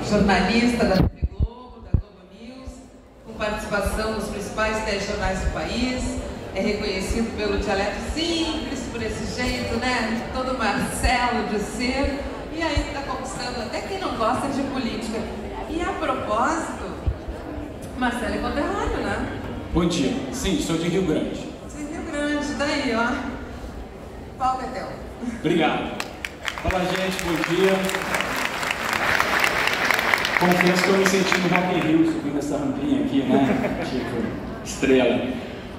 jornalista da TV Globo, da Globo News, com participação nos principais telejornais do país, é reconhecido pelo dialeto simples, por esse jeito, né, todo Marcelo de ser, e aí está conquistando até quem não gosta de política. E a propósito, Marcelo é conterrâneo, né? Bom dia. Sim, sou de Rio Grande. Você é Rio Grande, daí, ó. Pau Betel. Obrigado. Fala, gente, bom dia. Confesso que eu me senti no Rock in Rio subindo essa rampinha aqui, né? Tipo, estrela.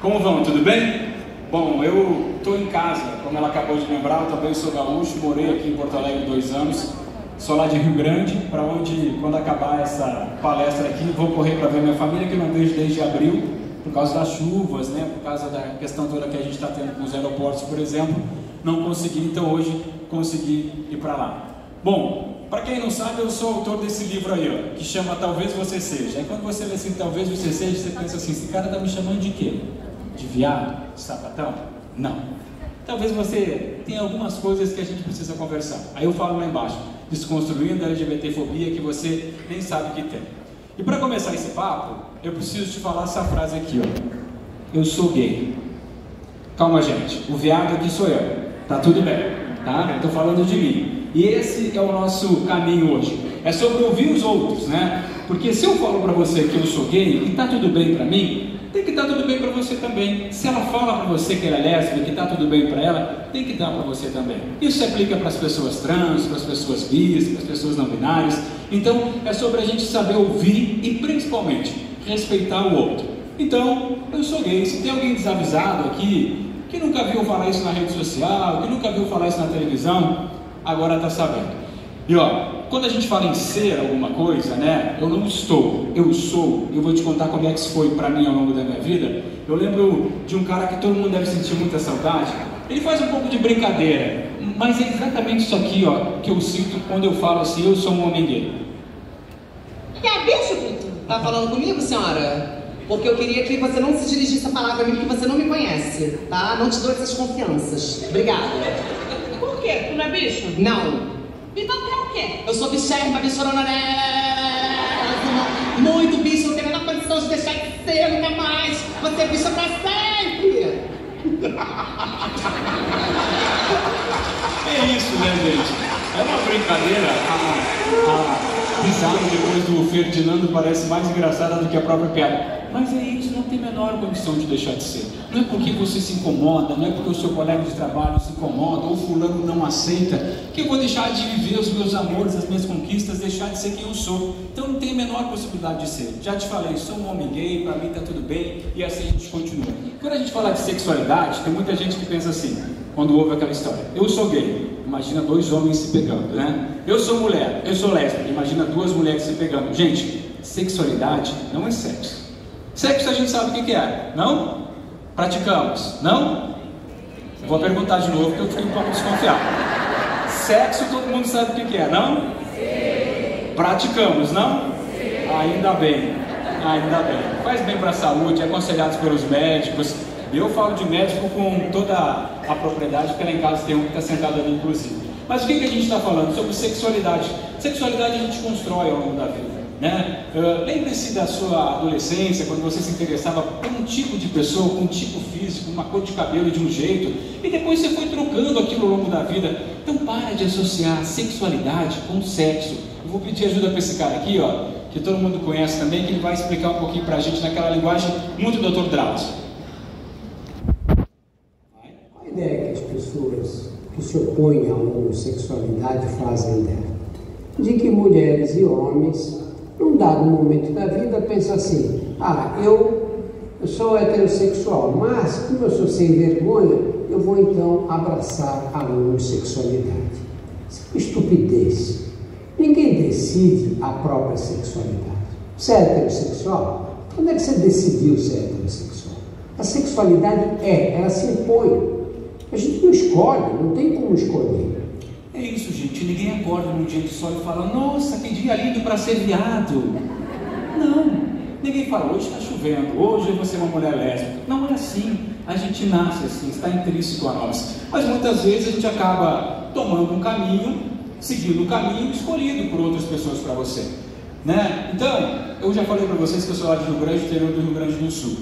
Como vão? Tudo bem? Bom, eu estou em casa, como ela acabou de lembrar, eu também sou gaúcho, morei aqui em Porto Alegre 2 anos. Sou lá de Rio Grande, para onde, quando acabar essa palestra aqui, vou correr para ver minha família, que não vejo desde abril, por causa das chuvas, né? Por causa da questão toda que a gente está tendo com os aeroportos, por exemplo. Não consegui, então hoje consegui ir para lá. Bom, para quem não sabe, eu sou autor desse livro aí, ó, que chama Talvez Você Seja. Aí quando você lê assim, Talvez Você Seja, você pensa assim, esse cara está me chamando de quê? De viado? De sapatão? Não. Talvez você tenha algumas coisas que a gente precisa conversar. Aí eu falo lá embaixo, desconstruindo a LGBTfobia que você nem sabe que tem. E para começar esse papo, eu preciso te falar essa frase aqui, ó. Eu sou gay. Calma, gente, o viado aqui sou eu. Tá tudo bem, tá? Eu tô falando de mim. E esse é o nosso caminho hoje. É sobre ouvir os outros, né? Porque se eu falo para você que eu sou gay e tá tudo bem para mim, tem que estar tudo bem para você também. Se ela fala para você que ela é lésbica e que está tudo bem para ela, tem que dar para você também. Isso se aplica para as pessoas trans, para as pessoas bis, para as pessoas não binárias. Então, é sobre a gente saber ouvir e, principalmente, respeitar o outro. Então, eu sou gay. Se tem alguém desavisado aqui, que nunca viu falar isso na rede social, que nunca viu falar isso na televisão, agora está sabendo. E ó, quando a gente fala em ser alguma coisa, né? Eu não estou, eu sou. Eu vou te contar como é que isso foi para mim ao longo da minha vida. Eu lembro de um cara que todo mundo deve sentir muita saudade. Ele faz um pouco de brincadeira, mas é exatamente isso aqui, ó, que eu sinto quando eu falo assim, eu sou um homem gay. Que é bicho, Vitor? Tá falando comigo, senhora? Porque eu queria que você não se dirigisse a palavra a mim, porque você não me conhece, tá? Não te dou essas confianças. Obrigada. Por quê? Tu não é bicho? Não. Então tu é o quê? Eu sou bicherma, bichorona, muito bicho, não tenho a menor condição de deixar de ser nunca mais. Você é bicha pra sempre. É isso, né, gente? É uma brincadeira. A risada depois do Ferdinando parece mais engraçada do que a própria piada. Mas é isso, não tem a menor condição de deixar de ser. Não é porque você se incomoda, não é porque o seu colega de trabalho se incomoda, ou fulano não aceita, que eu vou deixar de viver os meus amores, as minhas conquistas, deixar de ser quem eu sou. Então não tem a menor possibilidade de ser. Já te falei, sou um homem gay, pra mim tá tudo bem, e assim a gente continua. Quando a gente fala de sexualidade, tem muita gente que pensa assim, quando ouve aquela história, eu sou gay, imagina 2 homens se pegando, né? Eu sou mulher, eu sou lésbica, imagina 2 mulheres se pegando. Gente, sexualidade não é sexo. Sexo a gente sabe o que é, não? Praticamos, não? Eu vou perguntar de novo porque eu fiquei um pouco desconfiado. Sexo todo mundo sabe o que é, não? Sim. Praticamos, não? Sim. Ainda bem, ainda bem. Faz bem para a saúde, é aconselhado pelos médicos. Eu falo de médico com toda a propriedade, porque lá em casa tem um que está sentado ali, inclusive. Mas o que a gente está falando? Sobre sexualidade. Sexualidade a gente constrói ao longo da vida. Né? Lembre-se da sua adolescência, quando você se interessava por um tipo de pessoa, com um tipo físico, uma cor de cabelo de um jeito, e depois você foi trocando aquilo ao longo da vida. Então para de associar sexualidade com sexo. Eu vou pedir ajuda para esse cara aqui, ó, que todo mundo conhece também, que ele vai explicar um pouquinho para a gente naquela linguagem muito do Dr. Drauzio. Qual a ideia que as pessoas que se opõem à homossexualidade fazem dela? De que mulheres e homens, num dado momento da vida, pensam assim, eu sou heterossexual, mas como eu sou sem vergonha, eu vou então abraçar a homossexualidade. Isso é uma estupidez. Ninguém decide a própria sexualidade. Você é heterossexual? Quando é que você decidiu ser heterossexual? A sexualidade ela se impõe. A gente não escolhe, não tem como escolher. É isso, gente. Ninguém acorda num dia de sol e fala, nossa, que dia lindo para ser viado. Não. Ninguém fala, hoje está chovendo, hoje eu vou ser uma mulher lésbica. Não é assim. A gente nasce assim, está intrínseco a nós. Mas muitas vezes a gente acaba tomando um caminho, seguindo um caminho escolhido por outras pessoas para você. né? Então, eu já falei para vocês que eu sou lá de Rio Grande, interior do Rio Grande do Sul.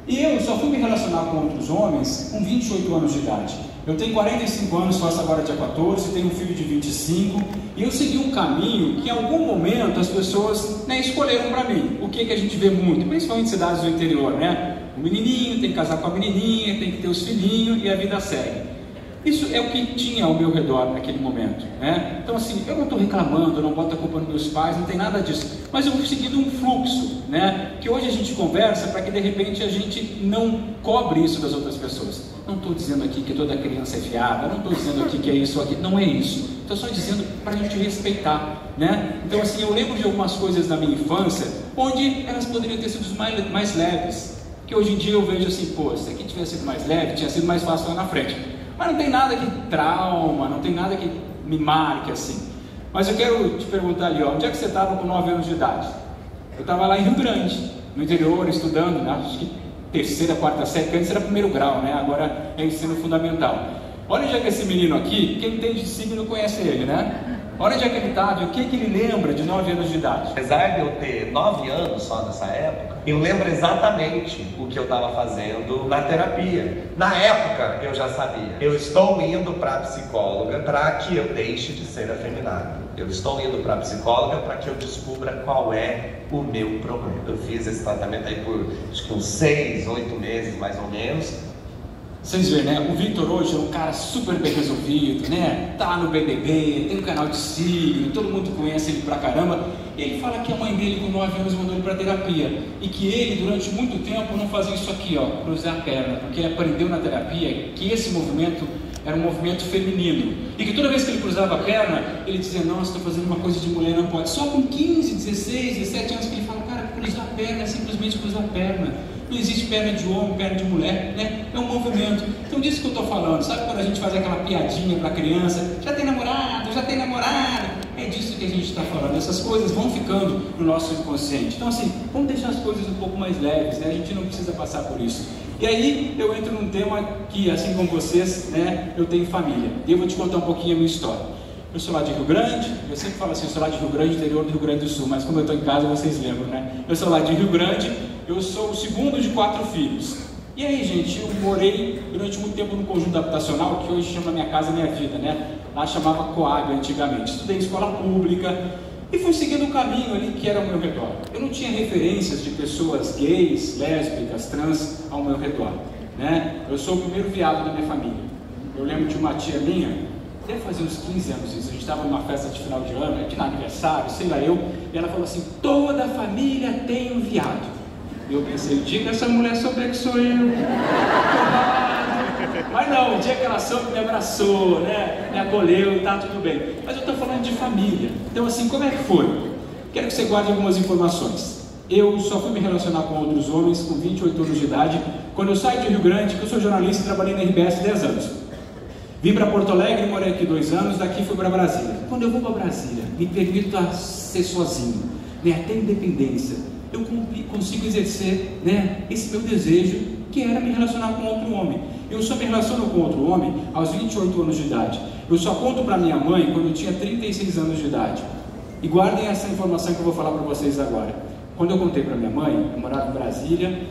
E eu só fui me relacionar com outros homens com 28 anos de idade. Eu tenho 45 anos, faço agora dia 14, tenho um filho de 25, e eu segui um caminho que em algum momento as pessoas, né, escolheram para mim. O que a gente vê muito, principalmente em cidades do interior, né? O menininho tem que casar com a menininha, tem que ter os filhinhos e a vida segue. Isso é o que tinha ao meu redor naquele momento, né? Então assim, eu não estou reclamando, eu não boto a culpa nos meus pais, não tem nada disso. Mas eu fui seguindo um fluxo, né? Que hoje a gente conversa para que de repente a gente não cobre isso das outras pessoas. Não estou dizendo aqui que toda criança é viada, não estou dizendo aqui que é isso aqui, não é isso. Estou só dizendo para a gente respeitar, né? Então assim, eu lembro de algumas coisas na minha infância onde elas poderiam ter sido mais leves. Que hoje em dia eu vejo assim, pô, se aqui tivesse sido mais leve, tinha sido mais fácil lá na frente. Mas não tem nada que trauma, não tem nada que me marque assim. Mas eu quero te perguntar ali, ó, onde é que você estava com 9 anos de idade? Eu estava lá em Rio Grande, no interior, estudando, né? Acho que terceira, quarta série, que antes era primeiro grau, né? Agora é ensino fundamental. Olha onde é que esse menino aqui, quem entende de signo conhece ele, né? Olha onde é que ele estava e o que ele lembra de 9 anos de idade. Apesar de eu ter 9 anos só nessa época, eu lembro exatamente o que eu estava fazendo na terapia. Na época eu já sabia, eu estou indo para a psicóloga para que eu deixe de ser afeminado. Eu estou indo para a psicóloga para que eu descubra qual é o meu problema. Eu fiz esse tratamento aí por acho que uns 6, 8 meses mais ou menos. Vocês veem, né? O Victor hoje é um cara super bem resolvido, né? Tá no BBB, tem um canal de signo, todo mundo conhece ele pra caramba. E ele fala que a mãe dele com 9 anos mandou ele pra terapia. E que ele, durante muito tempo, não fazia isso aqui, ó, cruzar a perna. Porque ele aprendeu na terapia que esse movimento era um movimento feminino. E que toda vez que ele cruzava a perna, ele dizia, nossa, estou fazendo uma coisa de mulher, não pode. Só com 15, 16, 17 anos que ele fala, cara, cruzar a perna é simplesmente cruzar a perna. Não existe perna de homem, perna de mulher, né? É um movimento. Então disso que eu estou falando, sabe quando a gente faz aquela piadinha para a criança, já tem namorado, já tem namorada? É disso que a gente está falando. Essas coisas vão ficando no nosso inconsciente. Então assim, vamos deixar as coisas um pouco mais leves, né? A gente não precisa passar por isso. E aí eu entro num tema que, assim como vocês, né? Eu tenho família. E eu vou te contar um pouquinho a minha história. Eu sou lá de Rio Grande, eu sempre falo assim, eu sou lá de Rio Grande, interior do Rio Grande do Sul, mas como eu estou em casa, vocês lembram, né? Eu sou lá de Rio Grande, eu sou o segundo de 4 filhos. E aí, gente, eu morei durante muito tempo no conjunto habitacional, que hoje chama Minha Casa Minha Vida, né? Lá chamava Coab antigamente. Estudei em escola pública e fui seguindo um caminho ali que era ao meu redor. Eu não tinha referências de pessoas gays, lésbicas, trans ao meu redor, né? Eu sou o primeiro viado da minha família. Eu lembro de uma tia minha, deve fazer uns 15 anos isso, a gente estava numa festa de final de ano, de aniversário, sei lá eu, e ela falou assim, toda família tem um viado. E eu pensei, o dia que essa mulher souber que sou eu, mas não, o dia que ela soube me abraçou, né, me acolheu e tá tudo bem. Mas eu estou falando de família, então assim, como é que foi? Quero que você guarde algumas informações. Eu só fui me relacionar com outros homens com 28 anos de idade, quando eu saí de Rio Grande, que eu sou jornalista e trabalhei na RBS 10 anos. Vim para Porto Alegre, morei aqui 2 anos, daqui fui para Brasília. Quando eu vou para Brasília, me permito ser sozinho, né, ter independência, eu consigo exercer, né, esse meu desejo, que era me relacionar com outro homem. Eu só me relaciono com outro homem aos 28 anos de idade. Eu só conto para minha mãe quando eu tinha 36 anos de idade. E guardem essa informação que eu vou falar para vocês agora. Quando eu contei para minha mãe, eu morava em Brasília,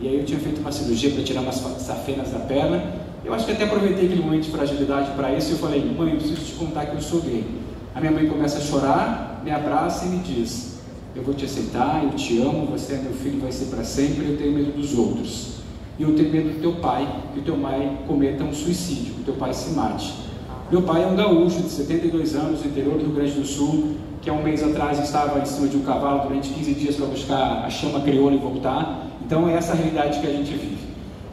e aí eu tinha feito uma cirurgia para tirar umas safenas da perna. Eu acho que até aproveitei aquele momento de fragilidade para isso e eu falei, mãe, eu preciso te contar que eu sou gay. A minha mãe começa a chorar, me abraça e me diz, eu vou te aceitar, eu te amo, você é meu filho, vai ser para sempre, eu tenho medo dos outros. E eu tenho medo do teu pai, que o teu pai cometa um suicídio, que o teu pai se mate. Meu pai é um gaúcho de 72 anos, do interior do Rio Grande do Sul, que há um mês atrás estava em cima de um cavalo durante 15 dias para buscar a chama crioula e voltar. Então é essa a realidade que a gente vive.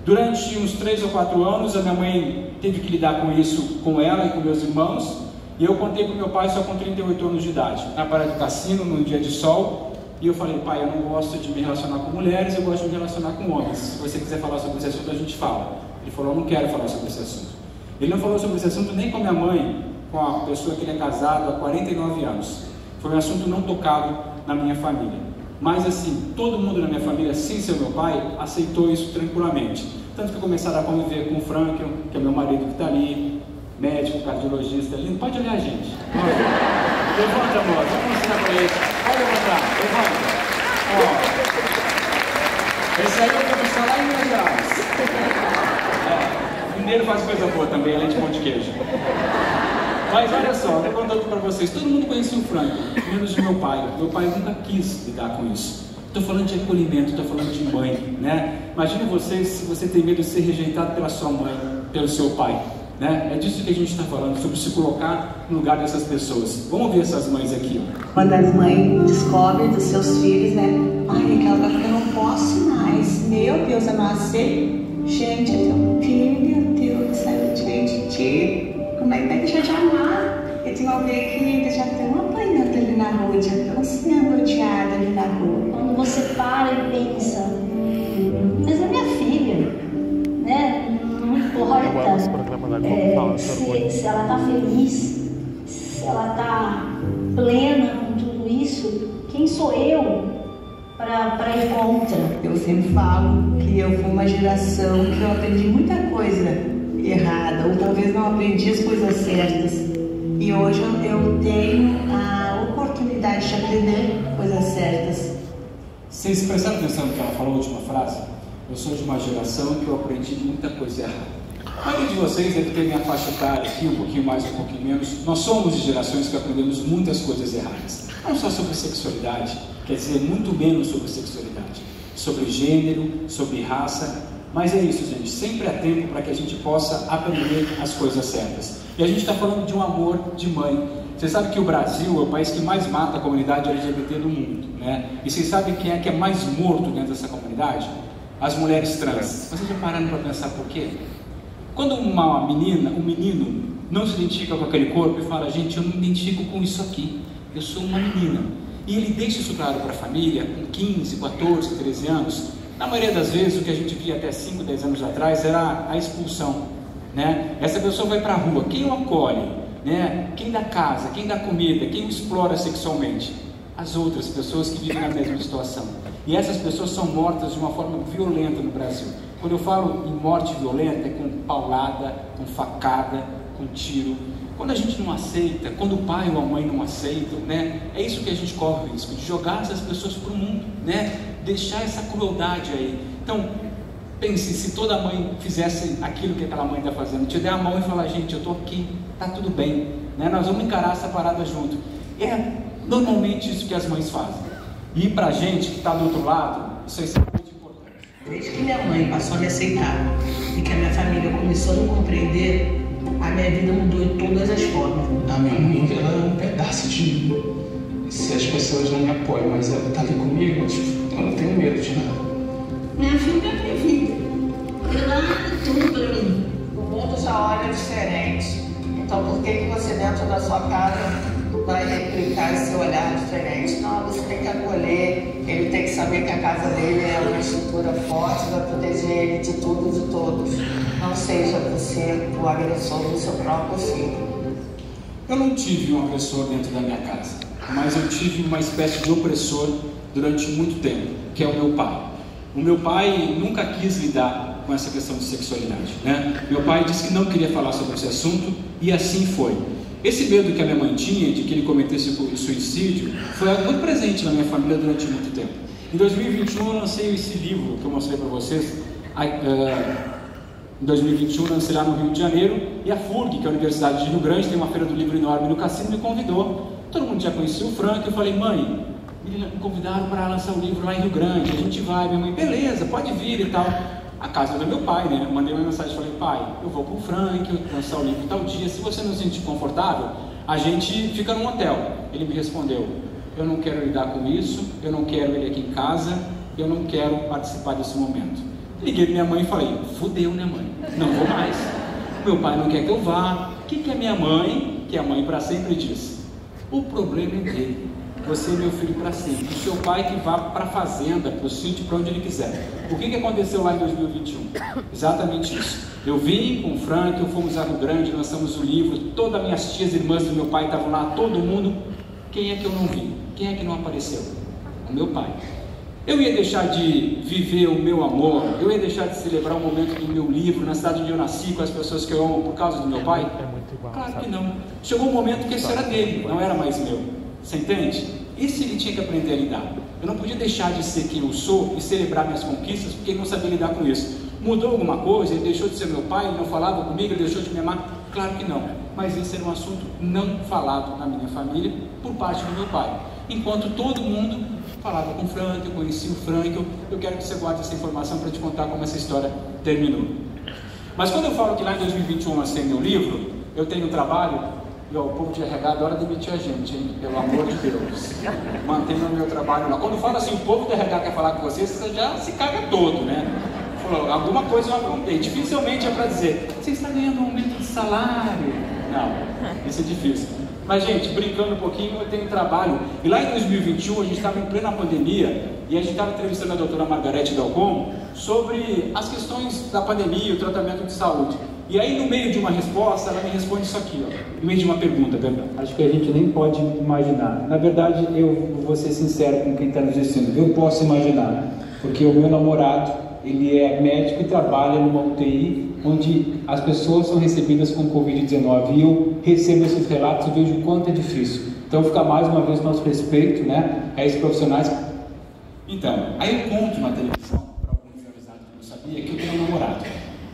Durante uns 3 ou 4 anos, a minha mãe teve que lidar com isso com ela e com meus irmãos, e eu contei para o meu pai só com 38 anos de idade, na praia do cassino, num dia de sol, e eu falei, pai, eu não gosto de me relacionar com mulheres, eu gosto de me relacionar com homens, se você quiser falar sobre esse assunto, a gente fala. Ele falou, eu não quero falar sobre esse assunto. Ele não falou sobre esse assunto nem com a minha mãe, com a pessoa que ele é casado há 49 anos. Foi um assunto não tocado na minha família. Mas assim, todo mundo na minha família, sem ser meu pai, aceitou isso tranquilamente. Tanto que começaram a conviver com o Franklin, que é meu marido que está ali, médico, cardiologista, lindo. Pode olhar, gente. Levanta a mão, vamos mostrar para eles. Pode levantar. Esse aí eu vou buscar lá em Minas Gerais. Mineiro faz coisa boa também, além de pão de queijo. Mas olha só, eu vou contando para vocês, todo mundo conhecia o Frank, menos o meu pai. Meu pai nunca quis lidar com isso. Estou falando de acolhimento, estou falando de mãe, né? Imagine vocês se você tem medo de ser rejeitado pela sua mãe, pelo seu pai, né? É disso que a gente está falando, sobre se colocar no lugar dessas pessoas. Vamos ver essas mães aqui, ó. Quando as mães descobrem dos seus filhos, né? Ai, aquela coisa que eu não posso mais. Meu Deus, eu nasci. Gente, eu tenho um filho, meu Deus do céu, gente, como é que vai deixar de amar? Eu tenho alguém que já tem uma apanhando ali na rua, já estão sendo odiada ali na rua. Quando você para e pensa, mas é minha filha, né? Não importa se ela está feliz, se ela está plena com tudo isso, quem sou eu para ir contra? Eu sempre falo que eu fui uma geração que eu aprendi muita coisa errada, ou talvez não aprendi as coisas certas. E hoje eu tenho a oportunidade de aprender coisas certas. Vocês prestaram atenção no que ela falou, a última frase? Eu sou de uma geração que eu aprendi muita coisa errada. A maioria de vocês deve ter minha faixa etária aqui, um pouquinho mais, um pouquinho menos. Nós somos de gerações que aprendemos muitas coisas erradas. Não só sobre sexualidade, quer dizer, muito menos sobre sexualidade. Sobre gênero, sobre raça. Mas é isso, gente. Sempre há tempo para que a gente possa aprender as coisas certas. E a gente está falando de um amor de mãe. Vocês sabem que o Brasil é o país que mais mata a comunidade LGBT do mundo, né? E vocês sabem quem é que é mais morto dentro dessa comunidade? As mulheres trans. Vocês já pararam para pensar por quê? Quando uma menina, um menino, não se identifica com aquele corpo e fala, gente, eu não me identifico com isso aqui, eu sou uma menina. E ele deixa isso claro para a família, com 15, 14, 13 anos. Na maioria das vezes, o que a gente via até 5, 10 anos atrás era a expulsão, né? Essa pessoa vai para a rua, quem o acolhe, né? Quem dá casa, quem dá comida, quem o explora sexualmente? As outras pessoas que vivem na mesma situação. E essas pessoas são mortas de uma forma violenta no Brasil. Quando eu falo em morte violenta, é com paulada, com facada, com tiro. Quando a gente não aceita, quando o pai ou a mãe não aceitam, né? É isso que a gente corre o risco, de jogar essas pessoas para o mundo, né? Deixar essa crueldade aí. Então, pense, se toda mãe fizesse aquilo que aquela mãe está fazendo, te der a mão e falar, gente, eu estou aqui, tá tudo bem, né? Nós vamos encarar essa parada junto. É normalmente isso que as mães fazem. E para a gente que está do outro lado, isso é extremamente importante. Desde que minha mãe passou a me aceitar e que a minha família começou a me compreender, a minha vida mudou de todas as formas. A minha mãe, ela é um pedaço de mim. Se as pessoas não me apoiam, mas ela tá ali comigo, eu não tenho medo de nada. Minha filha é minha vida. Ela é tudo pra mim. O mundo já olha diferente. Então por que você dentro da sua casa vai replicar esse olhar diferente? Não, você tem que acolher. Ele tem que saber que a casa dele é uma estrutura forte, vai proteger ele de tudo e de todos. Não seja você o agressor do seu próprio filho. Eu não tive um agressor dentro da minha casa, mas eu tive uma espécie de opressor durante muito tempo, que é o meu pai. O meu pai nunca quis lidar com essa questão de sexualidade, né? Meu pai disse que não queria falar sobre esse assunto e assim foi. Esse medo que a minha mãe tinha de que ele cometesse o suicídio foi algo muito presente na minha família durante muito tempo. Em 2021 eu lancei esse livro que eu mostrei para vocês. Em 2021 lancei lá no Rio de Janeiro, e a FURG, que é a Universidade de Rio Grande, tem uma feira do livro enorme no cassino, me convidou. Todo mundo já conhecia o Frank. Eu falei, mãe, me convidaram para lançar o livro lá em Rio Grande, a gente vai. Minha mãe, beleza, pode vir e tal. A casa do meu pai, né? Mandei uma mensagem, falei, pai, eu vou com o Frank, eu vou lançar o livro tal dia, se você não se sentir confortável, a gente fica num hotel. Ele me respondeu, eu não quero lidar com isso, eu não quero ele aqui em casa, eu não quero participar desse momento. Liguei para minha mãe e falei, fudeu, né, mãe? Não vou mais. Meu pai não quer que eu vá. O que a minha mãe, que é a mãe para sempre, diz? O problema é dele. Você é meu filho para sempre. O seu pai que vá para a fazenda, para o sítio, para onde ele quiser. O que aconteceu lá em 2021? Exatamente isso. Eu vim com o Frank, fomos a Rio Grande, lançamos o livro, todas as minhas tias e irmãs do meu pai estavam lá, todo mundo. Quem é que eu não vi? Quem é que não apareceu? O meu pai. Eu ia deixar de viver o meu amor, eu ia deixar de celebrar o momento do meu livro, na cidade onde eu nasci, com as pessoas que eu amo, por causa do meu pai? Claro que não. Chegou um momento que esse era dele, não era mais meu. Você entende? Esse ele tinha que aprender a lidar. Eu não podia deixar de ser quem eu sou e celebrar minhas conquistas, porque ele não sabia lidar com isso. Mudou alguma coisa? Ele deixou de ser meu pai? Ele não falava comigo? Ele deixou de me amar? Claro que não. Mas esse era um assunto não falado na minha família por parte do meu pai. Enquanto todo mundo falava com o Frank, eu conheci o Frank. Eu quero que você guarde essa informação para te contar como essa história terminou. Mas quando eu falo que lá em 2021 eu lancei meu livro, eu tenho um trabalho, e ó, o povo de RH adora demitir a gente, hein? Pelo amor de Deus. Mantenha o meu trabalho lá. Quando fala assim, o povo do RH quer falar com você, você já se caga todo, né? Falou, alguma coisa eu aprontei. Dificilmente é para dizer, você está ganhando um aumento de salário. Não, isso é difícil. Mas, gente, brincando um pouquinho, eu tenho trabalho. E lá em 2021, a gente estava em plena pandemia, e a gente estava entrevistando a doutora Margarete Dalcon sobre as questões da pandemia e o tratamento de saúde. E aí, no meio de uma resposta, ela me responde isso aqui, ó. No meio de uma pergunta, verdade? Acho que a gente nem pode imaginar. Na verdade, eu vou ser sincero com quem está nos assistindo. Eu posso imaginar, porque o meu namorado, ele é médico e trabalha numa UTI, onde as pessoas são recebidas com Covid-19, e eu recebo esses relatos e vejo o quanto é difícil. Então fica mais uma vez nosso respeito, né, a esses profissionais. Então, aí eu conto na televisão, para alguns avisados que não sabia, que eu tenho um namorado.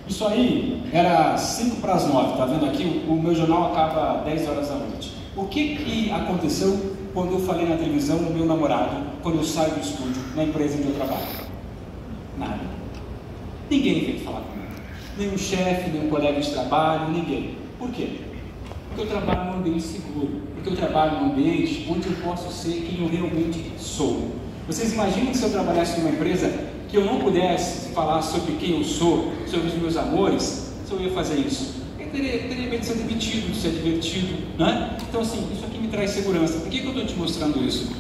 Isso aí era 8:55, tá vendo aqui? O meu jornal acaba 10 horas da noite. O que aconteceu quando eu falei na televisão o meu namorado, quando eu saio do estúdio, na empresa onde eu trabalho? Nada. Ninguém veio falar comigo. Nem um chefe, nem um colega de trabalho, ninguém. Por quê? Porque eu trabalho num ambiente seguro. Porque eu trabalho num ambiente onde eu posso ser quem eu realmente sou. Vocês imaginam que se eu trabalhasse numa empresa que eu não pudesse falar sobre quem eu sou, sobre os meus amores, se eu ia fazer isso? Eu teria medo de ser demitido, de ser divertido, né? Então assim, isso aqui me traz segurança. Por que eu estou te mostrando isso?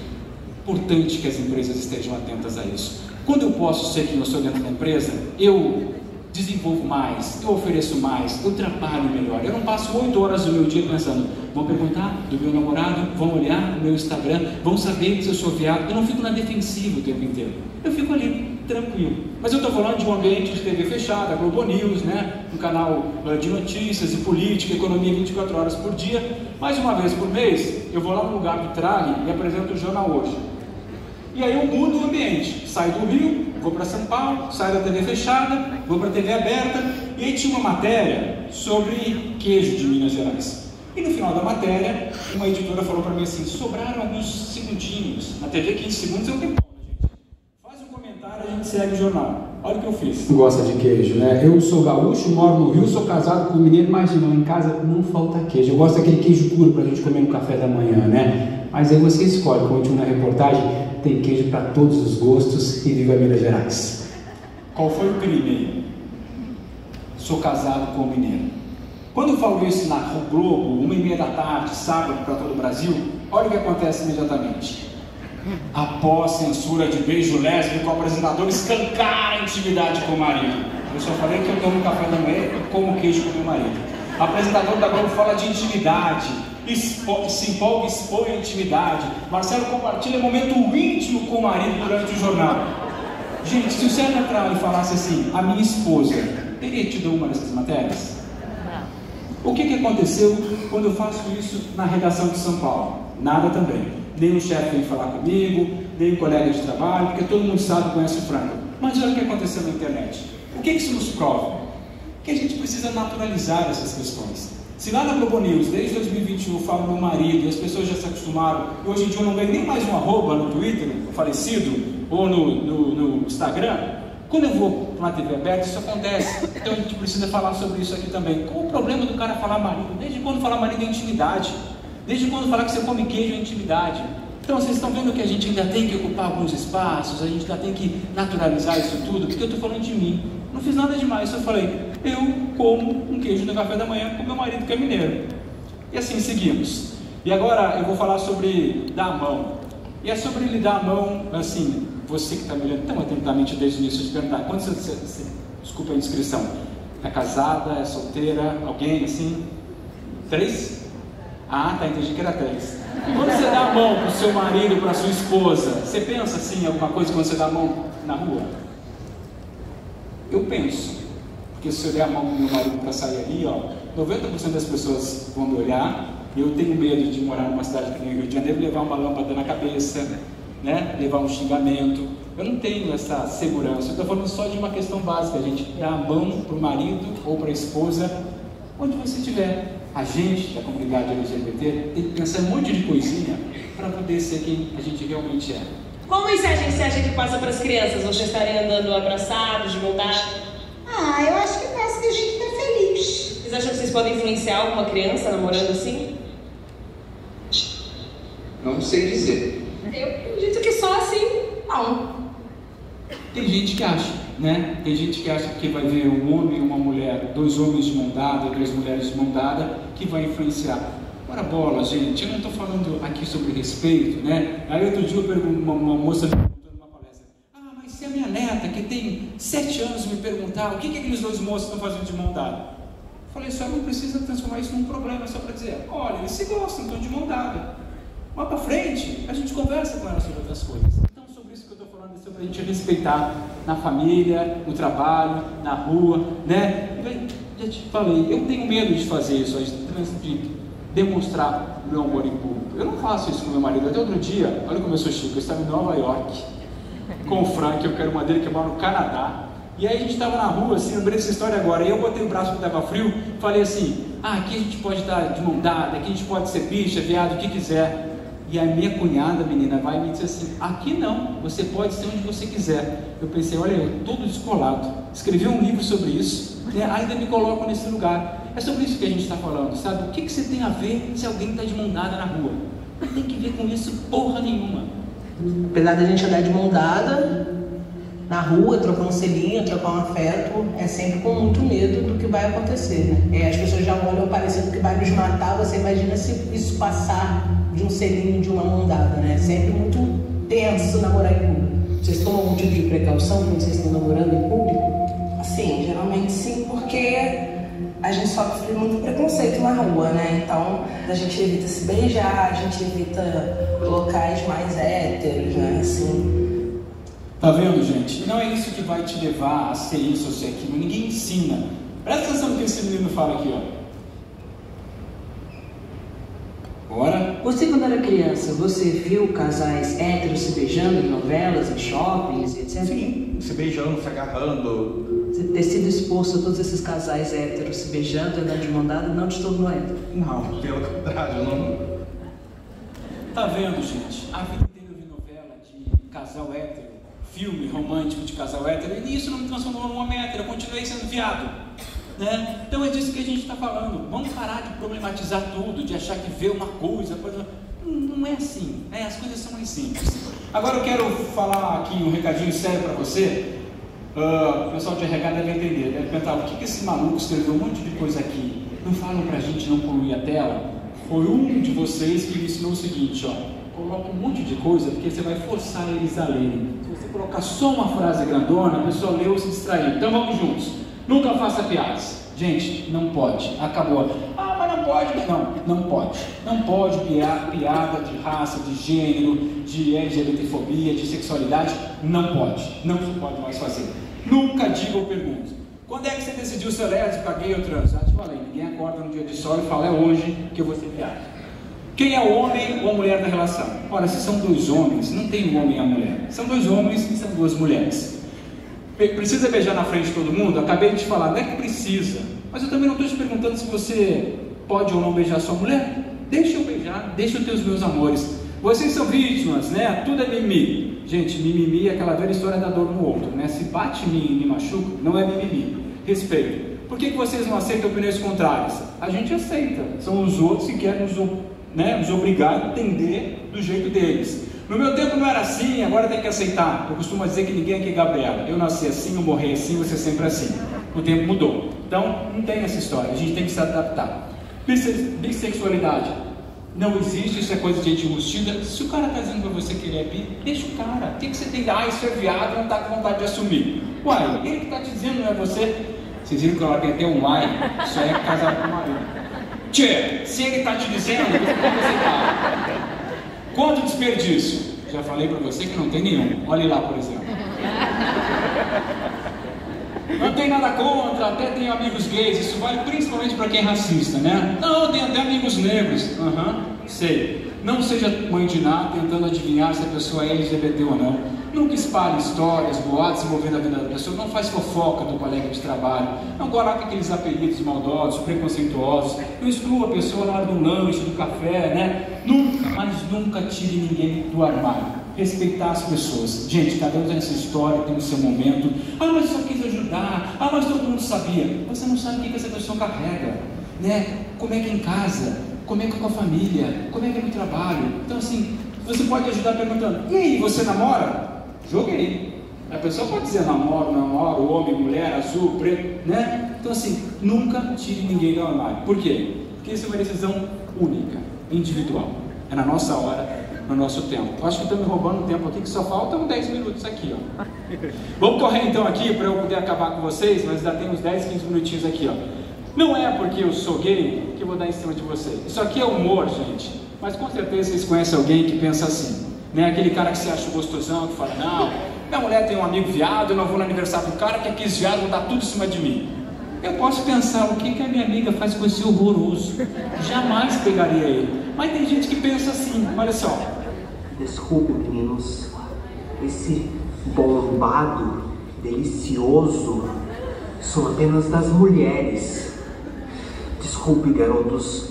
Importante que as empresas estejam atentas a isso. Quando eu posso ser quem eu sou dentro da empresa, eu desenvolvo mais, eu ofereço mais, eu trabalho melhor. Eu não passo 8 horas do meu dia pensando, vão perguntar do meu namorado, vão olhar no meu Instagram, vão saber se eu sou viado. Eu não fico na defensiva o tempo inteiro. Eu fico ali, tranquilo. Mas eu estou falando de um ambiente de TV fechada, Globo News, né? Um canal de notícias, de política, economia 24 horas por dia. Mais uma vez por mês, eu vou lá no lugar do Trali e apresento o Jornal Hoje. E aí eu mudo o ambiente, saio do Rio, vou para São Paulo, saio da TV fechada, vou para a TV aberta, e aí tinha uma matéria sobre queijo de Minas Gerais. E no final da matéria, uma editora falou para mim assim, sobraram alguns segundinhos, na TV 15 segundos é um tempo, gente. Faz um comentário, a gente segue o jornal. Olha o que eu fiz. Gosta de queijo, né? Eu sou gaúcho, moro no Rio, sou casado com um mineiro, mas não, em casa não falta queijo. Eu gosto daquele queijo puro para a gente comer no café da manhã, né? Mas aí você escolhe, como tinha na reportagem, tem queijo para todos os gostos e viva Minas Gerais. Qual foi o crime? Sou casado com um mineiro. Quando eu falo isso na Globo, 1h30 da tarde, sábado, para todo o Brasil, olha o que acontece imediatamente. Após censura de beijo lésbico, o apresentador escancara a intimidade com o marido. Eu só falei que eu tomo café da manhã e como queijo com o meu marido. O apresentador da Globo fala de intimidade, se empolga, expõe a intimidade. Marcelo compartilha momento íntimo com o marido durante o jornal. Gente, se o Sérgio Trali falasse assim, a minha esposa, teria tido uma dessas matérias? O que aconteceu quando eu faço isso na redação de São Paulo? Nada também. Nem o chefe vem falar comigo, nem o colega de trabalho, porque todo mundo sabe, conhece o Franco. Mas olha o que aconteceu na internet. O que isso nos prova? Que a gente precisa naturalizar essas questões. Se lá na Globo News, desde 2021, eu falo meu marido, e as pessoas já se acostumaram, e hoje em dia eu não ganho nem mais um arroba no Twitter, falecido, ou no Instagram, quando eu vou para uma TV aberta, isso acontece. Então a gente precisa falar sobre isso aqui também. Qual o problema do cara falar marido? Desde quando falar marido é intimidade? Desde quando falar que você come queijo é intimidade? Então vocês estão vendo que a gente ainda tem que ocupar alguns espaços, a gente ainda tem que naturalizar isso tudo, porque eu estou falando de mim. Não fiz nada demais, só falei, eu como um queijo no café da manhã com meu marido que é mineiro. E assim seguimos. E agora eu vou falar sobre dar a mão. E é sobre lhe dar a mão, assim, você que está me olhando tão atentamente desde o início de perguntar, quando você desculpa a indiscrição, é casada, é solteira, alguém assim? 3? Ah, tá, entendi que era 3. Quando você dá a mão para o seu marido, para a sua esposa, você pensa assim, alguma coisa quando você dá a mão na rua? Eu penso, porque se eu der a mão para o meu marido para sair ali, ó, 90% das pessoas vão me olhar, Eu tenho medo de morar numa cidade que nem Rio de Janeiro, levar uma lâmpada na cabeça, né? Levar um xingamento. Eu não tenho essa segurança. Eu estou falando só de uma questão básica, a gente dá a mão para o marido ou para a esposa, onde você estiver. A gente, da comunidade LGBT, tem que pensar um monte de coisinha para poder ser quem a gente realmente é. Qual mensagem você acha que passa para as crianças? Vocês estarem andando abraçados, de mão dada? Eu acho que parece que a gente está feliz. Vocês acham que vocês podem influenciar alguma criança namorando assim? Não sei dizer. Eu acredito que só assim, não. Tem gente que acha, né? Tem gente que acha que vai ver um homem e uma mulher, 2 homens de mão dada, 2 mulheres de mão dada, que vai influenciar. Ora bola, gente, eu não estou falando aqui sobre respeito, né? Aí outro dia eu pergunto, uma moça me perguntou numa palestra, mas se a minha neta, que tem 7 anos, me perguntar o que aqueles 2 moços estão fazendo de mão dada? Eu falei, só não precisa transformar isso num problema, só para dizer, olha, eles se gostam, estão de mão dada. Lá para frente, a gente conversa com ela sobre outras coisas. Então, sobre isso que eu estou falando, é sobre a gente respeitar na família, no trabalho, na rua, né? Já te falei, eu tenho medo de fazer isso, de demonstrar o meu amor em público. Eu não faço isso com meu marido. Até outro dia, olha como eu sou chique, eu estava em Nova York com o Frank, eu quero uma dele que mora no Canadá. E aí a gente estava na rua, assim, lembrei dessa história agora. E eu botei o braço que estava frio, falei assim: aqui a gente pode estar de mão dada, aqui a gente pode ser bicha, viado, o que quiser. E a minha cunhada, menina, vai e me diz assim: aqui não, você pode ser onde você quiser. Eu pensei, olha, eu todo descolado, escrevi um livro sobre isso, né? Ainda me coloco nesse lugar. É sobre isso que a gente está falando, sabe? O que você tem a ver se alguém está de mão dada na rua? Não tem que ver com isso porra nenhuma. Apesar da gente andar de mão dada na rua, trocar um selinho, trocar um afeto, é sempre com muito medo do que vai acontecer, né? As pessoas já olham parecendo que vai nos matar. Você imagina se isso passar de um selinho, de uma mão dada, né? Sempre muito tenso namorar em público. Vocês tomam algum tipo de precaução quando vocês estão namorando em público? Sim, geralmente sim, porque a gente sofre muito preconceito na rua, né? Então a gente evita se beijar, a gente evita locais mais héteros, né? Assim. Tá vendo, gente? Não é isso que vai te levar a ser isso ou ser aquilo. Ninguém ensina. Presta atenção no que esse menino fala aqui, ó. Bora. Você, quando era criança, você viu casais héteros se beijando em novelas, em shoppings, etc? Sim, se beijando, se agarrando. Você ter sido exposto a todos esses casais héteros se beijando, andando de mão dada, não te tornou hétero? Não, pelo contrário, não. Tá vendo, gente? A vida inteira eu vi novela de casal hétero, filme romântico de casal hétero, e isso não me transformou num homem hétero, eu continuei sendo viado. Né? Então é disso que a gente está falando. Vamos parar de problematizar tudo, de achar que vê uma coisa. Não é assim, né? As coisas são mais simples. Agora eu quero falar aqui um recadinho sério para você. O pessoal de RH deve entender, deve pensar: o que esse maluco escreveu um monte de coisa aqui? Não falam para a gente não poluir a tela? Foi um de vocês que me ensinou o seguinte: coloca um monte de coisa, porque você vai forçar eles a lerem. Se você colocar só uma frase grandona, a pessoa leu e se distraiu. Então vamos juntos. Nunca faça piadas. Gente, não pode. Acabou. Mas não pode. Não pode. Não pode piada de raça, de gênero, de LGBTfobia, de sexualidade. Não pode. Não se pode mais fazer. Nunca diga ou pergunte: quando é que você decidiu ser lésbica, gay ou trans? Já te falei, ninguém acorda no dia de sol e fala: é hoje que eu vou ser viado. Quem é o homem ou a mulher da relação? Ora, se são 2 homens, não tem o homem e a mulher. São 2 homens e são 2 mulheres. Precisa beijar na frente de todo mundo? Acabei de te falar, não é que precisa, mas eu também não estou te perguntando se você pode ou não beijar sua mulher. Deixa eu beijar, deixa eu ter os meus amores. Vocês são vítimas, né? Tudo é mimimi. Gente, mimimi é aquela velha história da dor no outro, né? Se bate em mim e me machuca, não é mimimi. Respeito. Por que vocês não aceitam opiniões contrárias? A gente aceita. São os outros que querem nos obrigar a entender do jeito deles. No meu tempo não era assim, agora tem que aceitar. Eu costumo dizer que ninguém aqui é Gabriela. Eu nasci assim, eu morri assim, você sempre assim. O tempo mudou. Então, não tem essa história. A gente tem que se adaptar. Bissexualidade não existe, isso é coisa de gente enrustida. Se o cara está dizendo para você que ele é bi, deixa o cara. O que você tem? Isso é viado, não está com vontade de assumir. Uai, ele que está te dizendo, não é você? Vocês viram que ela tem até um uai? Isso aí é casado com o marido. Tchê, se ele está te dizendo, você tem que aceitar. Quanto desperdício? Já falei para você que não tem nenhum. Olhe lá, por exemplo. Não tem nada contra, até tenho amigos gays, isso vale principalmente para quem é racista, né? Não, eu tenho até amigos negros. Sei. Não seja mãe de nada tentando adivinhar se a pessoa é LGBT ou não. Nunca espalhe histórias, boatos envolvendo a vida da pessoa. Não faz fofoca do colega de trabalho. Não coloque aqueles apelidos maldosos, preconceituosos. Não exclua a pessoa na hora do lanche, do café, né? Nunca, mas nunca tire ninguém do armário. Respeitar as pessoas. Gente, cada um tem essa história, tem o seu momento. Mas só quis ajudar. Mas todo mundo sabia. Você não sabe o que essa pessoa carrega, né? Como é que é em casa? Como é que é com a família? Como é que é no trabalho? Então assim, você pode ajudar perguntando: e aí, você namora? Joguei. A pessoa pode dizer namoro, homem, mulher, azul, preto, né? Então assim, nunca tire ninguém do armário. Por quê? Porque isso é uma decisão única, individual. É na nossa hora, no nosso tempo. Eu acho que estou me roubando um tempo aqui, que só faltam 10 minutos aqui, ó. Vamos correr então aqui para eu poder acabar com vocês, mas ainda tem uns 10, 15 minutinhos aqui, ó. Não é porque eu sou gay que eu vou dar em cima de vocês. Isso aqui é humor, gente. Mas com certeza vocês conhecem alguém que pensa assim, né? Aquele cara que se acha gostosão, que fala: não, minha mulher tem um amigo viado, eu não vou no aniversário do cara, que aqueles viados vão dar tudo em cima de mim. Eu posso pensar: o que a minha amiga faz com esse horroroso? Jamais pegaria ele. Mas tem gente que pensa assim, olha só. Desculpe, meninos, esse bombado delicioso são apenas das mulheres. Desculpe, garotos,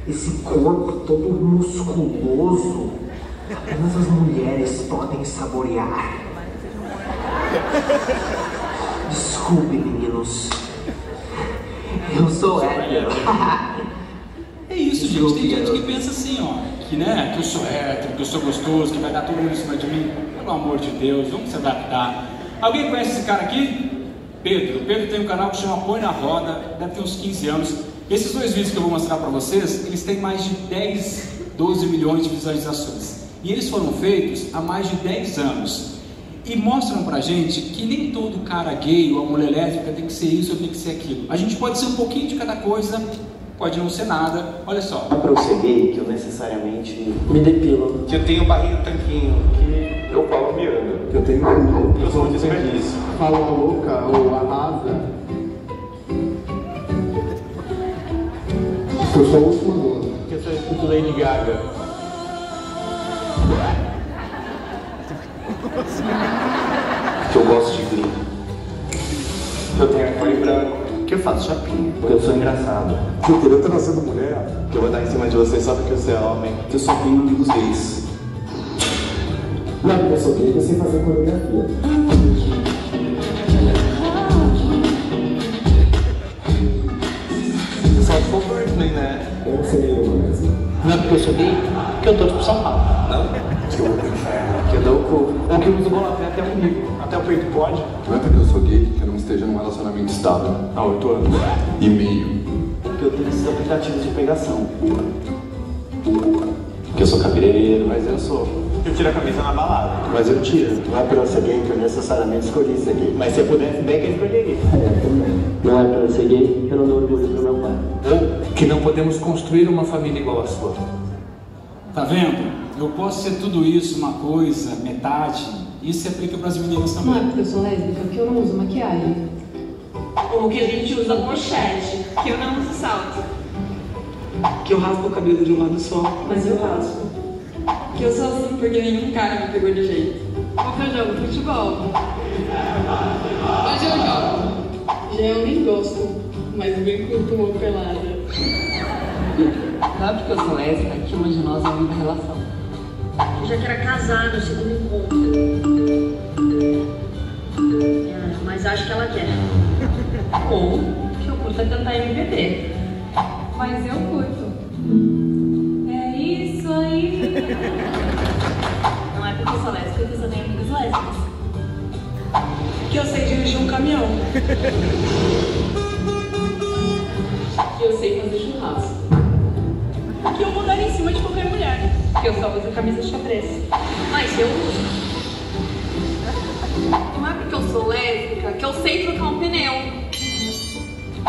esse corpo todo musculoso apenas as mulheres podem saborear. Desculpe, meninos, eu sou hétero. É isso, gente. Tem gente que pensa assim, ó, que, né, que eu sou hétero, que eu sou gostoso, que vai dar todo mundo em cima de mim. Pelo amor de Deus, vamos se adaptar. Alguém conhece esse cara aqui? Pedro. Pedro tem um canal que chama Põe na Roda, deve ter uns 15 anos. Esses dois vídeos que eu vou mostrar para vocês, eles têm mais de 10, 12 milhões de visualizações. E eles foram feitos há mais de 10 anos. E mostram pra gente que nem todo cara gay ou a mulher lésbica tem que ser isso ou tem que ser aquilo. A gente pode ser um pouquinho de cada coisa, pode não ser nada. Olha só. Não é pra eu ser gay que eu necessariamente me depilo. Que eu tenho barriga tanquinho, que eu falo miando. Que eu tenho cu. Eu sou um desperdício. Fala louca ou arrasa. Eu sou o fumador. Que eu sou escuto Lady Gaga. Que eu gosto de gringo. Que eu tenho a cor em branco. Que eu faço chapinha. Porque eu sou engraçado. Que eu queria estar nascendo mulher. Que eu vou dar em cima de você só porque você é homem. Que eu sou primo dos gays. Não, porque eu sou gay, eu sei fazer coreografia. Só se for Britney, né? Eu não sei eu, mas... Não é porque eu sou gay, que eu torço pro São Paulo. Não? Que eu vou pro inferno. Que eu dou o cu. Ou que uso bola até comigo. Até o peito pode. Não é porque eu sou gay que eu não esteja num relacionamento estável há 8 anos e meio. Que eu tenho esses aplicativos de pegação. Que eu sou cabeleireiro, mas eu sou. Eu tiro a camisa na balada. Mas eu tiro. Não é pra eu ser gay que eu necessariamente escolhi ser gay. Mas se eu pudesse bem que eu escolheria. É, também. Não é pra eu ser gay que eu não dou orgulho pro meu pai. Ou que não podemos construir uma família igual a sua. Tá vendo? Eu posso ser tudo isso, uma coisa, metade. Isso se aplica para as meninas também. Não é porque eu sou lésbica que eu não uso maquiagem. Ou que a gente usa pochete, que eu não uso salto. Que eu raspo o cabelo de um lado só. Mas eu raspo. Que eu sou assim porque nenhum cara me pegou de jeito. Ou que eu jogo futebol. Hoje eu jogo. Já eu nem gosto, mas bem curto uma pelada. Não é porque eu sou lésbica que uma de nós é uma relação. Eu já quero casar no segundo encontro. Mas acho que ela quer. Ou que eu curto cantar MPB. Mas eu curto. É isso aí. Não é porque eu sou lésbica que eu sou nem amigos lésbicos. Que eu sei dirigir um caminhão. Que eu sei fazer churrasco. Que eu vou dar em cima de qualquer mulher. Que eu só uso camisa xadrez. Mas eu uso. Não é porque eu sou lésbica que eu sei trocar um pneu.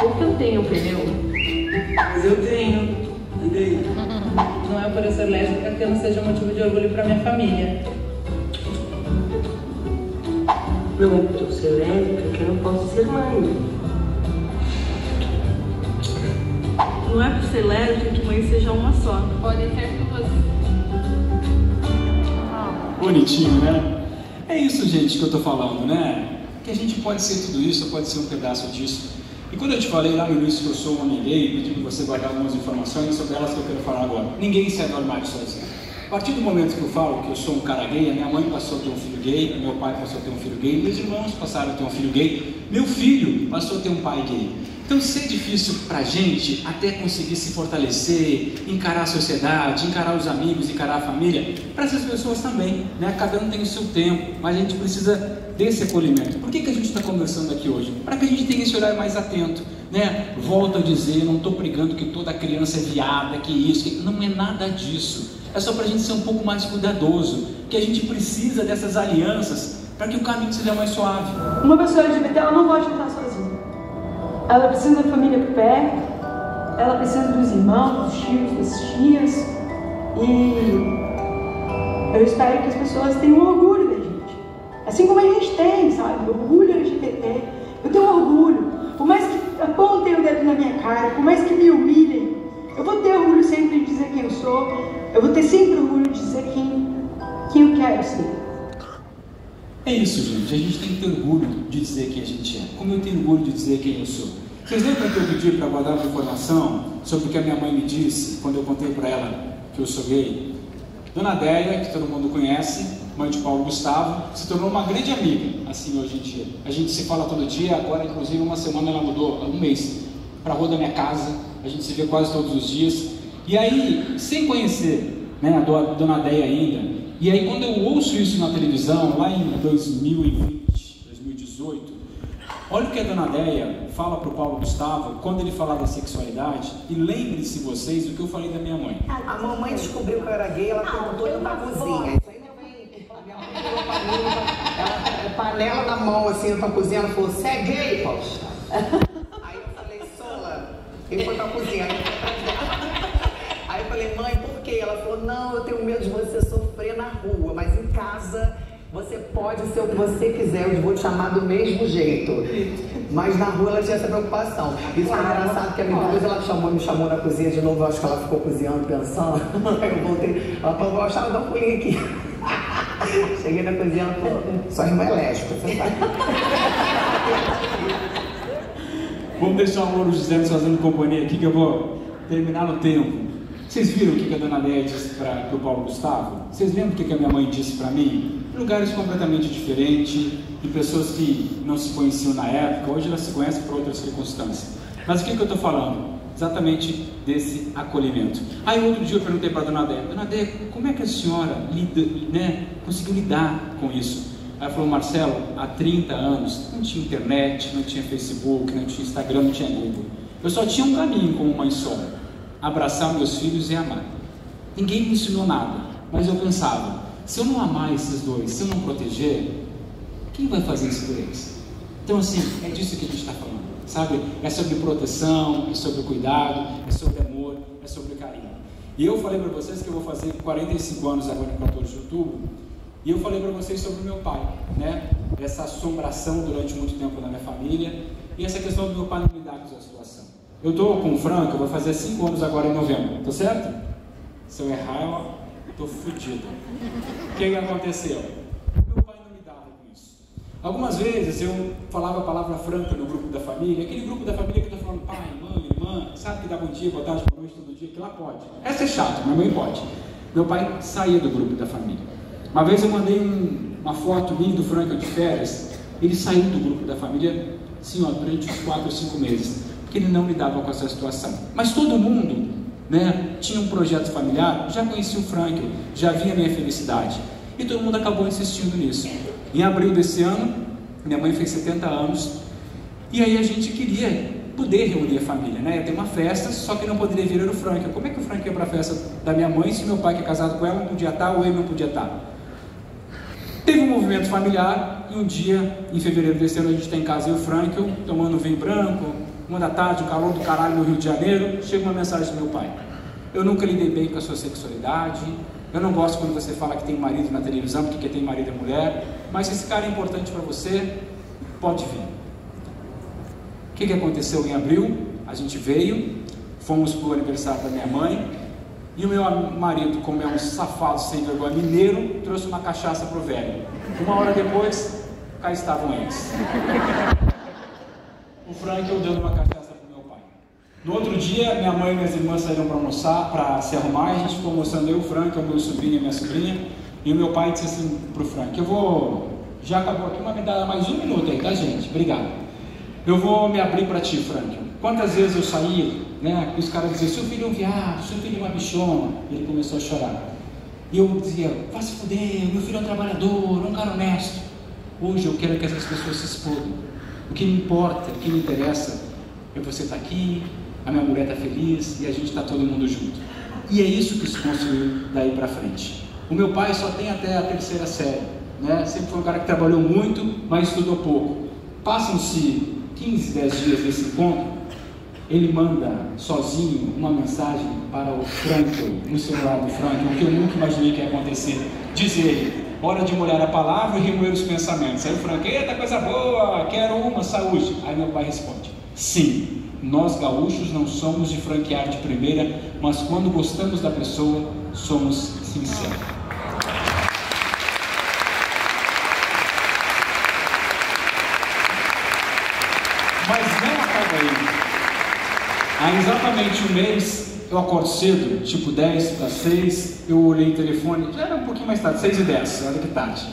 Ou que eu tenho um pneu. Mas eu tenho. E daí? Não é por eu ser lésbica que eu não seja motivo de orgulho para minha família. Não é por eu ser lésbica que eu não posso ser mãe. Não é por ser lésbica que mãe seja uma só. Pode ser que você. Bonitinho, né? É isso, gente, que eu tô falando, né? Que a gente pode ser tudo isso, pode ser um pedaço disso. E quando eu te falei lá no início que eu sou um homem gay, pedi para você guardar algumas informações sobre elas que eu quero falar agora. Ninguém sai do armário sozinho. A partir do momento que eu falo que eu sou um cara gay, a minha mãe passou a ter um filho gay, meu pai passou a ter um filho gay, meus irmãos passaram a ter um filho gay, meu filho passou a ter um pai gay. Então, se é difícil pra gente até conseguir se fortalecer, encarar a sociedade, encarar os amigos, encarar a família, para essas pessoas também, né? Cada um tem o seu tempo, mas a gente precisa desse acolhimento. Por que a gente está conversando aqui hoje? Para que a gente tenha esse olhar mais atento, né? Volto a dizer, não estou pregando que toda criança é viada, que isso, que... não é nada disso. É só para a gente ser um pouco mais cuidadoso, que a gente precisa dessas alianças para que o caminho seja mais suave. Uma pessoa LGBT, ela não pode estar sozinha. Ela precisa da família por perto, ela precisa dos irmãos, dos tios, das tias. E eu espero que as pessoas tenham orgulho da gente. Assim como a gente tem, sabe? Orgulho LGBT. Eu tenho orgulho. Por mais que apontem o dedo na minha cara, por mais que me humilhem, eu vou ter orgulho sempre de dizer quem eu sou. Eu vou ter sempre orgulho de dizer quem eu quero ser. É isso, gente. A gente tem que ter orgulho de dizer quem a gente é. Como eu tenho orgulho de dizer quem eu sou. Vocês lembram que eu pedi para guardar uma informação sobre o que a minha mãe me disse quando eu contei para ela que eu sou gay? Dona Adélia, que todo mundo conhece, mãe de Paulo Gustavo, se tornou uma grande amiga, assim, hoje em dia. A gente se fala todo dia, agora, inclusive, uma semana ela mudou, um mês, para a rua da minha casa. A gente se vê quase todos os dias. E aí, sem conhecer, né, a Dona Adélia ainda, e aí quando eu ouço isso na televisão, lá em 2020, 2018, olha o que a Dona Adélia fala para o Paulo Gustavo, quando ele fala da sexualidade, e lembre-se vocês do que eu falei da minha mãe. A mamãe descobriu que eu era gay, ela perguntou eu na cozinha. Isso aí não vem, a minha mãe virou pra mim, ela panela na mão assim, eu pra cozinha, ela falou, você é gay, Fausto? Aí eu falei, sola, ele foi pra cozinha. Aí eu falei, mãe, por quê? Ela falou, não, eu tenho medo de você sofrer na rua, mas em casa você pode ser o que você quiser, eu vou te chamar do mesmo jeito. Mas na rua ela tinha essa preocupação. Isso é engraçado, que depois ela me chamou na cozinha de novo, eu acho que ela ficou cozinhando, pensando. Aí eu voltei, ela falou, eu achava dar um pulinho aqui. Cheguei na cozinha, ela falou, sua irmã é lésbica, você sabe. Vamos deixar o Louro José nos fazendo companhia aqui, que eu vou terminar no tempo. Vocês viram o que a Dona Adélia disse para o Paulo Gustavo? Vocês lembram o que a minha mãe disse para mim? Lugares completamente diferentes, de pessoas que não se conheciam na época, hoje elas se conhecem por outras circunstâncias. Mas o que eu estou falando? Exatamente desse acolhimento. Aí outro dia eu perguntei para a Dona Adélia, como é que a senhora conseguiu lidar com isso? Aí ela falou, Marcelo, há 30 anos não tinha internet, não tinha Facebook, não tinha Instagram, não tinha Google. Eu só tinha um caminho como mãe solo. Abraçar meus filhos e amar. Ninguém me ensinou nada, mas eu pensava, se eu não amar esses dois, se eu não proteger, quem vai fazer isso por eles? Então assim, é disso que a gente está falando, sabe? É sobre proteção, é sobre cuidado, é sobre amor, é sobre carinho. E eu falei para vocês que eu vou fazer 45 anos agora em 14 de outubro, e eu falei para vocês sobre o meu pai, né? Essa assombração durante muito tempo na minha família, e essa questão do meu pai não lidar com essa situação. Eu estou com o Franco, eu vou fazer 5 anos agora em novembro, tá certo? Se eu errar, eu estou fodido. O que aconteceu? Meu pai não lidava com isso. Algumas vezes eu falava a palavra franca no grupo da família, aquele grupo da família que está falando pai, mãe, irmã, sabe que dá bom dia, boa tarde, boa noite todo dia, que lá pode. Essa é chato, minha mãe pode. Meu pai saía do grupo da família. Uma vez eu mandei uma foto minha do Franco de férias, ele saiu do grupo da família, assim, ó, durante uns 4 ou 5 meses. Que ele não lidava com essa situação. Mas todo mundo, né, tinha um projeto familiar, já conhecia o Frank, já via a minha felicidade. E todo mundo acabou insistindo nisso. Em abril desse ano, minha mãe fez 70 anos, e aí a gente queria poder reunir a família, né? Ia ter uma festa, só que não poderia vir o Frank. Como é que o Frank ia para a festa da minha mãe se meu pai, que é casado com ela, não podia estar ou ele não podia estar? Teve um movimento familiar, e um dia, em fevereiro desse ano, a gente está em casa, eu e o Frank, tomando vinho branco, 1 da tarde, o calor do caralho no Rio de Janeiro, chega uma mensagem do meu pai. Eu nunca lidei bem com a sua sexualidade, Eu não gosto quando você fala que tem marido na televisão, porque quem tem marido é mulher. Mas se esse cara é importante para você, pode vir. O que aconteceu em abril? A gente veio, fomos para o aniversário da minha mãe. E o meu marido, como é um safado sem vergonha mineiro, trouxe uma cachaça para o velho. 1 hora depois, cá estavam eles. O Frank eu dando uma cachaça para o meu pai. No outro dia, minha mãe e minhas irmãs saíram para almoçar, para se arrumar, e a gente ficou almoçando, eu, o Frank, o meu sobrinho e a minha sobrinha. E o meu pai disse assim para o Frank: já acabou aqui, mas me dá mais 1 minuto aí, tá, gente? Obrigado. Eu vou me abrir para ti, Frank. Quantas vezes eu saí, né, e os caras diziam: seu filho é um viado, seu filho é uma bichona. E ele começou a chorar. E eu dizia: vai se fuder, meu filho é um trabalhador, um cara honesto. Hoje eu quero que essas pessoas se explodam. O que me importa, o que me interessa é você estar aqui, a minha mulher está feliz e a gente está todo mundo junto. E é isso que se construiu daí para frente. O meu pai só tem até a 3ª série, né? Sempre foi um cara que trabalhou muito, mas estudou pouco. Passam-se 15, 10 dias desse encontro, ele manda sozinho uma mensagem para o Frank, no celular do Frank, o que eu nunca imaginei que ia acontecer. Diz ele: hora de molhar a palavra e remoer os pensamentos. Aí o Frank: eita, coisa boa, quero uma, saúde. Aí meu pai responde: sim, nós gaúchos não somos de franquear de primeira, mas quando gostamos da pessoa, somos sinceros. Mas não acaba aí. Há exatamente 1 mês, eu acordo cedo, tipo 10 para 6, eu olhei o telefone, já era um pouquinho mais tarde, 6h10, olha que tarde.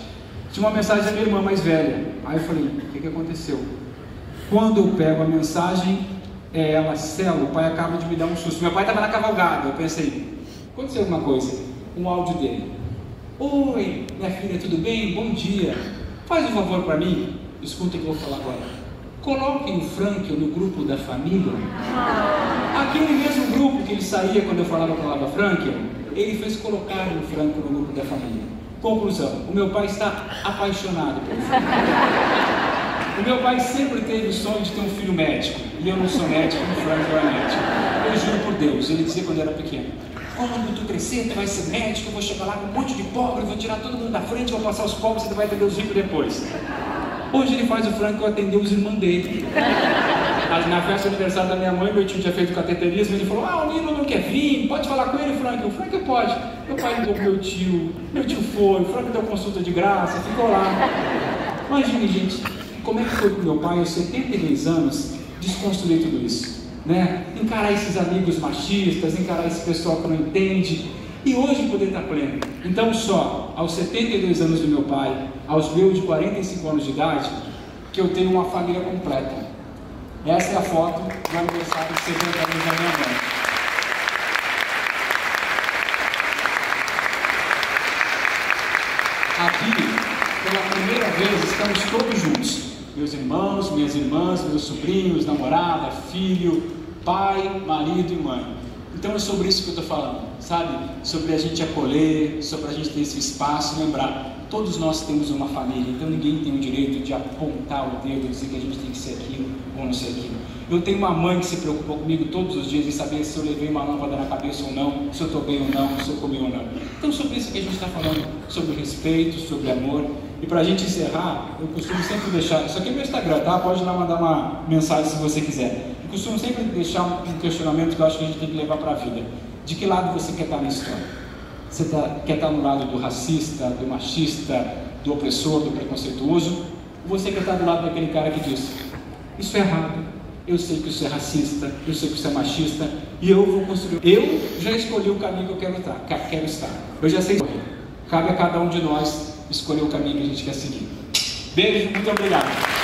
Tinha uma mensagem da minha irmã mais velha. Aí eu falei: o que aconteceu? Quando eu pego a mensagem, é ela: Celo, o pai acaba de me dar um susto. Meu pai estava na cavalgada. Eu pensei: aconteceu alguma coisa. Um áudio dele: oi, minha filha, tudo bem? Bom dia. Faz um favor para mim, escuta o que eu vou falar agora. Coloquem o Frank no grupo da família. Aquele mesmo grupo que ele saía quando eu falava a palavra Frank, ele fez colocar o Frank no grupo da família. Conclusão: o meu pai está apaixonado pelo Frank. O meu pai sempre teve o sonho de ter um filho médico. E eu não sou médico, o Frank não é médico. Eu juro por Deus, ele dizia quando eu era pequeno: quando tu crescer, tu vai ser médico, eu vou chegar lá com um monte de pobre, vou tirar todo mundo da frente, vou passar os pobres e tu vai atender os ricos depois. Hoje ele faz o Frank atender os irmãos dele. Na festa do aniversário da minha mãe, meu tio tinha feito cateterismo, ele falou: o Nino não quer vir, pode falar com ele, Frank? O Frank pode. Meu pai ligou pro meu tio foi, o Frank deu consulta de graça, ficou lá. Imagine, gente, como é que foi pro meu pai, aos 72 anos, desconstruir tudo isso, né? Encarar esses amigos machistas, encarar esse pessoal que não entende, e hoje poder estar pleno. Então, só aos 72 anos do meu pai, aos meus de 45 anos de idade, que eu tenho uma família completa. Essa é a foto do aniversário de 70 anos da minha mãe. Aqui, pela primeira vez, estamos todos juntos. Meus irmãos, minhas irmãs, meus sobrinhos, namorada, filho, pai, marido e mãe. Então é sobre isso que eu estou falando, sabe? Sobre a gente acolher, sobre a gente ter esse espaço, lembrar, todos nós temos uma família, então ninguém tem o direito de apontar o dedo e dizer que a gente tem que ser aquilo ou não ser aquilo. Eu tenho uma mãe que se preocupou comigo todos os dias em saber se eu levei uma lâmpada na cabeça ou não, se eu estou bem ou não, se eu comi ou não. Então sobre isso que a gente está falando, sobre respeito, sobre amor. E para a gente encerrar, eu costumo sempre deixar, isso aqui é meu Instagram, tá? Pode lá mandar uma mensagem se você quiser. Eu costumo sempre deixar um questionamento que eu acho que a gente tem que levar para a vida. De que lado você quer estar na história? Você quer estar no lado do racista, do machista, do opressor, do preconceituoso? Ou você quer estar do lado daquele cara que diz: isso é errado, eu sei que isso é racista, eu sei que isso é machista, e eu vou construir. Eu já escolhi o caminho que eu quero estar. Eu já sei. Cabe a cada um de nós escolher o caminho que a gente quer seguir. Beijo, muito obrigado.